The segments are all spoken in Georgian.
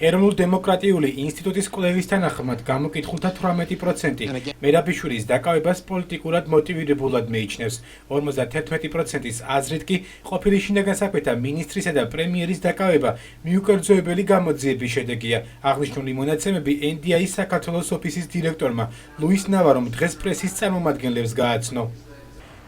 ეროვნულ დემოკრატიული ინსტიტუტის კვლევის თანახმად გამოკითხულთა 18% მერაბიშვილის დაკავებას პოლიტიკურად მოტივირებულად მიიჩნევს. 51%-ის აზრით კი ყოფილი შინაგან საქმეთა მინისტრისა და პრემიერის დაკავება მიუკერძოებელი გამოძიების შედეგია. აღნიშნული მონაცემები NDI-ის საქართველოს ოფისის დირექტორმა ლუის ნავარომ დღეს პრესის წარმომადგენლებს გააცნო.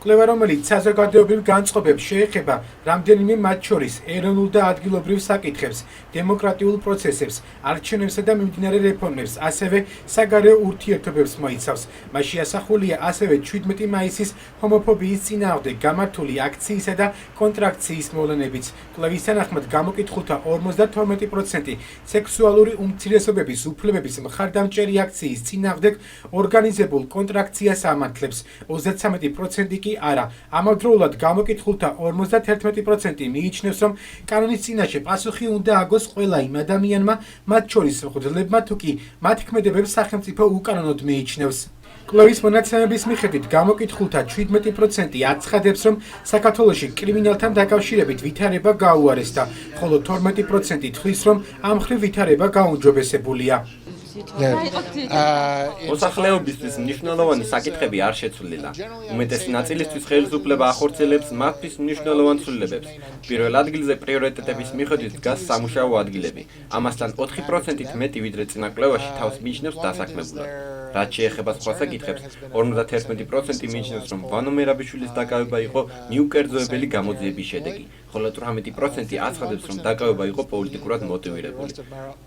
კვლევა, რომელიც საზოგადოებრივ განწყობებს შეეხება რამდენიმე მათ შორის ეროვნულ და ადგილობრივ საკითხებს, დემოკრატიულ პროცესებს, არჩევნებსა და მიმდინარე რეფორმებს, ასევე საგარეო ურთიერთობებს მოიცავს. მასში ასახულია ასევე 17 მაისის ჰომოფობიის წინააღმდეგ გამართული აქციისა და კონტრაქციის მოვლენებიც. კვლევის თანახმად გამოკითხულთა 52% სექსუალური უმცირესობების უფლებების მხარდამჭერი აქციის წინააღმდეგ ორგანიზებულ კონტრაქციას ამართლებს, 33% კი არა. ამავდროულად გამოკითხულთა 51% მიიჩნევს, რომ კანონის წინაშე პასუხი უნდა აგოს ყველა იმ ადამიანმა, მათ შორის მღვდლებმა, თუ კი მათ ქმედებებს სახელმწიფო უკანონოდ მიიჩნევს. კვლევის მონაცემების მიხედვით გამოკითხულთა 17% აცხადებს, რომ საქართველოში კრიმინალთან დაკავშირებით ვითარება გაუარესდა, ხოლო 12% თვლის, რომ ამ მხრივ ვითარება გაუმჯობესებულია. მოსახლეობისთვის მნიშვნელოვანი საკითხები არ შეცვლილა. უმეტესი ნაწილისთვის ხელისუფლება ახორციელებს მათთვის მნიშვნელოვან ცვლილებებს. პირველ ადგილზე პრიორიტეტების მიხედვით დგას სამუშაო ადგილები. ამასთან 4%-ით მეტი ვიდრე წინა კვლევაში თავს მიიჩნევს დასაქმებულად. რაც შეეხება სხვა საკითხებს, 51% მიიჩნევს, რომ ვანო მერაბიშვილის დაკავება იყო მიუკერძოებელი გამოძიების შედეგი, ხოლო 18% აცხადებს, რომ დაკავება იყო პოლიტიკურად მოტივირებული.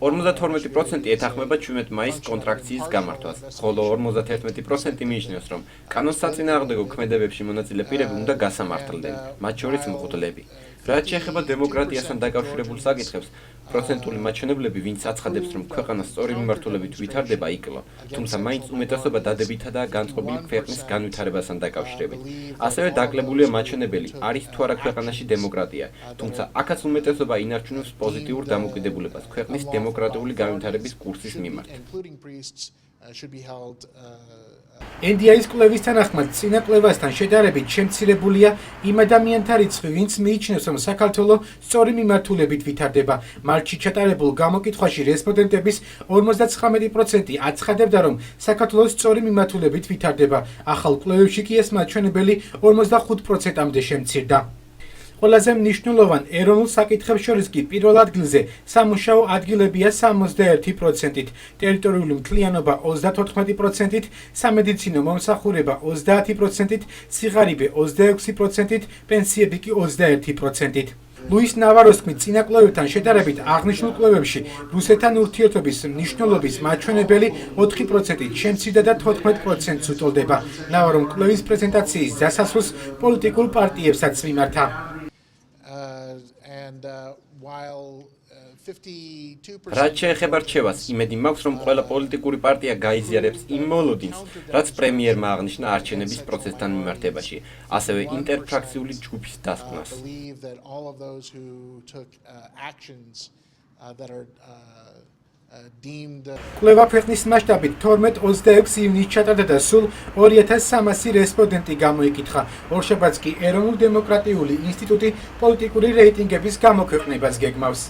52% ეთანხმება 17 მაისის კონტრაქციის გამართვას, ხოლო 51% მიიჩნევს, რომ კანონს საწინააღმდეგო ქმედებებში მონაწილე პირები უნდა გასამართლდნენ, მათ შორის მღვდლები. რაც შეეხება დემოკრატიასთან დაკავშირებულ საკითხებს, პროცენტული მაჩვენებლები, ვინც აცხადებს, რომ ქვეყანა სწორი მიმართულებით ვითარდება, იკლო, თუმცა მაინც უმეტესობა დადებითადაა განწყობილი ქვეყნის განვითარებასთან დაკავშირებით. ასევე დაკლებულია მაჩვენებელი, არის თუ არა ქვეყანაში დემოკრატია, თუმცა აქაც უმეტესობა ინარჩუნებს პოზიტიურ დამოკიდებულებას ქვეყნის დემოკრატიული განვითარების კურსის მიმართ. NDI-ის კვლევის თანახმად წინა კვლევასთან შედარებით შემცირებულია იმ ადამიანთა რიცხვი, ვინც მიიჩნევს, რომ საქართველო სწორი მიმართულებით ვითარდება. მარტში ჩატარებულ გამოკითხვაში რესპონდენტების 59% აცხადებდა, რომ საქართველო სწორი მიმართულებით ვითარდება. ახალ კვლევებში კი ეს მაჩვენებელი 45%-მდე შემცირდა. ყველაზე მნიშვნელოვან ეროვნულ საკითხებს შორის კი პირველ ადგილზე სამუშაო ადგილებია 61%-ით, ტერიტორიული მთლიანობა 34%-ით, სამედიცინო მომსახურება 30%-ით, სიღარიბე 26%-ით, პენსიები კი 21%-ით. ლუის ნავაროს თქმით, წინა კვლევებთან შედარებით აღნიშნულ კვლევებში რუსეთთან ურთიერთობის მნიშვნელობის მაჩვენებელი 4%-ით შემცირდა და 14%-ს უტოლდება. ნავარომ კვლევის პრეზენტაციის დასასრულს პოლიტიკურ პარტიებსაც მიმართა. რაც შეეხება რჩევას, იმედი მაქვს, რომ ყველა პოლიტიკური პარტია გაიზიარებს იმ მოლოდინს, რაც პრემიერმა აღნიშნა არჩევნების პროცესთან მიმართებაში, ასევე ინტერფრაქციული ჯგუფის დასკვნას. კვლევა ქვეყნის მასშტაბით 12-26 ივნისს ჩატარდა და სულ 2300 რესპონდენტი გამოიკითხა. ორშაბათს კი ეროვნულ დემოკრატიული ინსტიტუტი პოლიტიკური რეიტინგების გამოქვეყნებას გეგმავს.